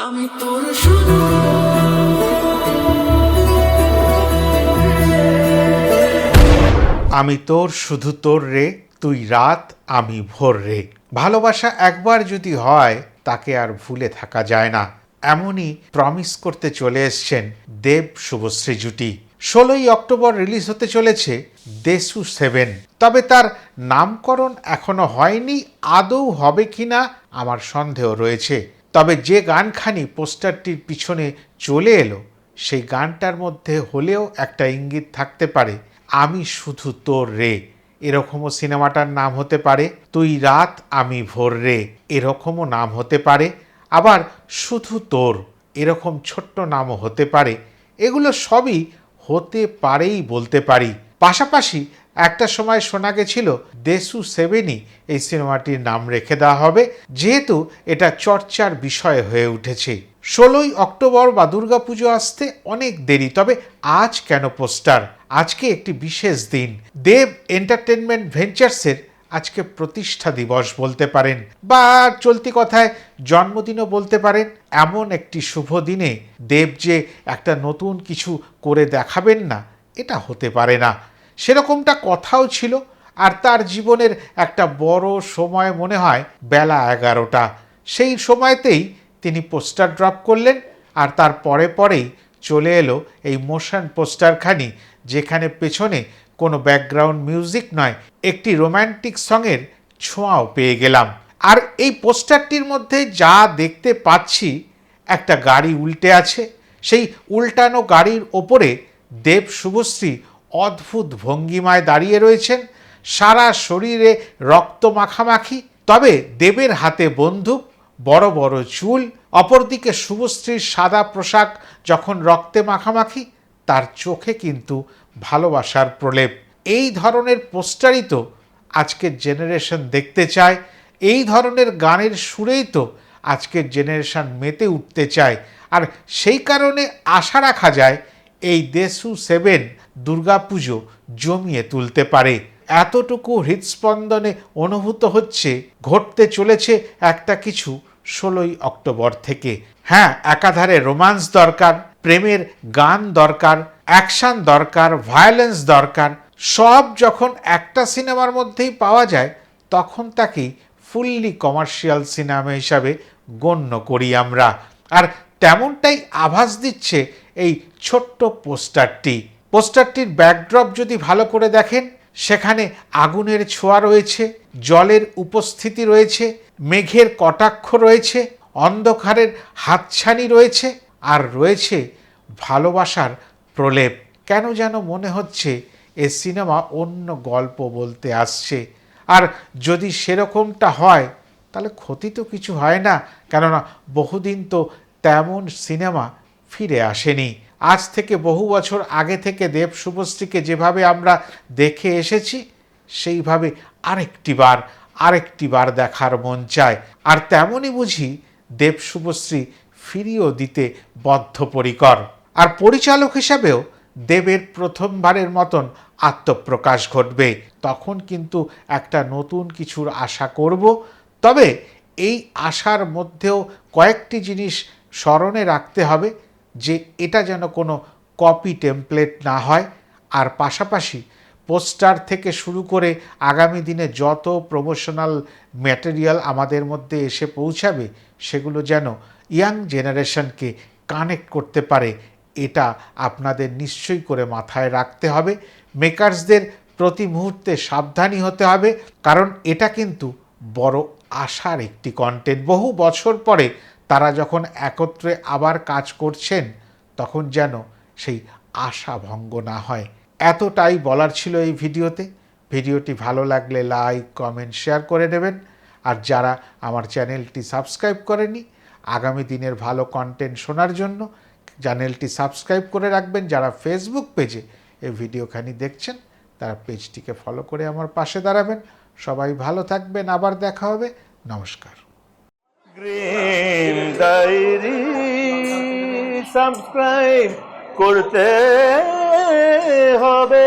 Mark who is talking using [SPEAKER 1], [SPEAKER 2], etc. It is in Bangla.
[SPEAKER 1] আমি তোর শুধু
[SPEAKER 2] তোর রে, তুই রাত আমি ভোর রে। ভালোবাসা একবার যদি হয় তাকে আর ভুলে থাকা যায় না, এমনই প্রমিস করতে চলে এসছেন দেব শুভশ্রী জুটি। 16ই অক্টোবর রিলিজ হতে চলেছে দেশু 7। তবে তার নামকরণ এখনো হয়নি, আদৌ হবে কিনা আমার সন্দেহ রয়েছে। তবে যে গানখানি পোস্টারটির পিছনে চলে এলো, সেই গানটার মধ্যে হলেও একটা ইঙ্গিত থাকতে পারে, আমি শুধু তোর রে। এরকমও সিনেমাটার নাম হতে পারে, তুই রাত আমি ভোর রে, এরকমও নাম হতে পারে। আবার শুধু তোর এরকম ছোট্ট নামও হতে পারে। এগুলো সবই হতে পারেই বলতে পারি। পাশাপাশি একটা সময় শোনা গেছিল দেশু 7ই এই সিনেমাটির নাম রেখে দেওয়া হবে, যেহেতু এটা চর্চার বিষয় হয়ে উঠেছে। 16ই অক্টোবর বা দুর্গাপুজো আসতে অনেক দেরি, তবে আজ কেন পোস্টার? আজকে একটি বিশেষ দিন। দেব এন্টারটেনমেন্ট ভেঞ্চার্সের আজকে প্রতিষ্ঠা দিবস বলতে পারেন, বা চলতি কথায় জন্মদিনও বলতে পারেন। এমন একটি শুভ দিনে দেব যে একটা নতুন কিছু করে দেখাবেন না, এটা হতে পারে না। সেরকমটা কথাও ছিল। আর তার জীবনের একটা বড় সময় মনে হয় বেলা 11টা। সেই সময়তেই তিনি পোস্টার ড্রপ করলেন, আর তার পরেই চলে এলো এই মোশন পোস্টারখানি, যেখানে পেছনে কোনো ব্যাকগ্রাউন্ড মিউজিক নয়, একটি রোম্যান্টিক সঙের ছোঁয়াও পেয়ে গেলাম। আর এই পোস্টারটির মধ্যে যা দেখতে পাচ্ছি, একটা গাড়ি উল্টে আছে, সেই উল্টানো গাড়ির ওপরে দেব শুভশ্রী অদ্ভুত ভঙ্গিমায় দাঁড়িয়ে রয়েছেন, সারা শরীরে রক্ত মাখামাখি। তবে দেবের হাতে বন্দুক, বড় বড় চুল, অপরদিকে শুভশ্রীর সাদা পোশাক যখন রক্তে মাখামাখি, তার চোখে কিন্তু ভালোবাসার প্রলেপ। এই ধরনের পোস্টারই তো আজকের জেনারেশন দেখতে চায়, এই ধরনের গানের সুরেই তো আজকের জেনারেশন মেতে উঠতে চায়। আর সেই কারণে আশা রাখা যায় এই দেশু 7 দুর্গাপুজো জমিয়ে তুলতে পারে। এতটুকু হৃদস্পন্দনে অনুভূত হচ্ছে ঘটতে চলেছে একটা কিছু 16ই অক্টোবর থেকে। হ্যাঁ, একাধারে রোমান্স দরকার, প্রেমের গান দরকার, অ্যাকশন দরকার, ভায়োলেন্স দরকার। সব যখন একটা সিনেমার মধ্যেই পাওয়া যায়, তখন তাকেই ফুললি কমার্শিয়াল সিনেমা হিসাবে গণ্য করি আমরা। আর তেমনটাই আভাস দিচ্ছে এই ছোট্ট পোস্টারটির ব্যাকড্রপ যদি ভালো করে দেখেন, সেখানে আগুনের ছোঁয়া রয়েছে, জলের উপস্থিতি রয়েছে, মেঘের কটাক্ষ রয়েছে, অন্ধকারের হাতছানি রয়েছে, আর রয়েছে ভালোবাসার প্রলেপ। কেন যেন মনে হচ্ছে এ সিনেমা অন্য গল্প বলতে আসছে। আর যদি সেরকমটা হয়, তাহলে ক্ষতি তো কিছু হয় না, কেননা বহুদিন তো তেমন সিনেমা ফিরে আসেনি। আজ থেকে বহু বছর আগে থেকে দেব শুভশ্রীকে যেভাবে আমরা দেখে এসেছি, সেইভাবে আরেকটি বার দেখার মন চায়। আর তেমনই বুঝি দেব শুভশ্রী ফিরিয়েও দিতে বদ্ধপরিকর। আর পরিচালক হিসাবেও দেবের প্রথমবারের মতন আত্মপ্রকাশ ঘটবে, তখন কিন্তু একটা নতুন কিছুর আশা করব। তবে এই আশার মধ্যেও কয়েকটি জিনিস স্মরণে রাখতে হবে, যে এটা যেন কোনো কপি টেমপ্লেট না হয়। আর পাশাপাশি পোস্টার থেকে শুরু করে আগামী দিনে যত প্রমোশনাল ম্যাটেরিয়াল আমাদের মধ্যে এসে পৌঁছাবে, সেগুলো যেন ইয়াং জেনারেশনকে কানেক্ট করতে পারে, এটা আপনাদের নিশ্চয়ই করে মাথায় রাখতে হবে। মেকার্সদের প্রতি মুহূর্তে সাবধানী হতে হবে, কারণ এটা কিন্তু বড় আশার একটি কন্টেন্ট। বহু বছর পরে তারা যখন একত্রে আবার কাজ করছেন, তখন যেন সেই আশা ভঙ্গ না হয়। এতটাই বলার ছিল এই ভিডিওতে। ভিডিওটি ভালো লাগলে লাইক, কমেন্ট, শেয়ার করে নেবেন। আর যারা আমার চ্যানেলটি সাবস্ক্রাইব করেনি, আগামী দিনের ভালো কন্টেন্ট শোনার জন্য চ্যানেলটি সাবস্ক্রাইব করে রাখবেন। যারা ফেসবুক পেজে এই ভিডিওখানি দেখছেন, তারা পেজটিকে ফলো করে আমার পাশে দাঁড়াবেন। সবাই ভালো থাকবেন, আবার দেখা হবে। নমস্কার।
[SPEAKER 3] গ্রিন ডায়েরি সাবস্ক্রাইব করতে হবে।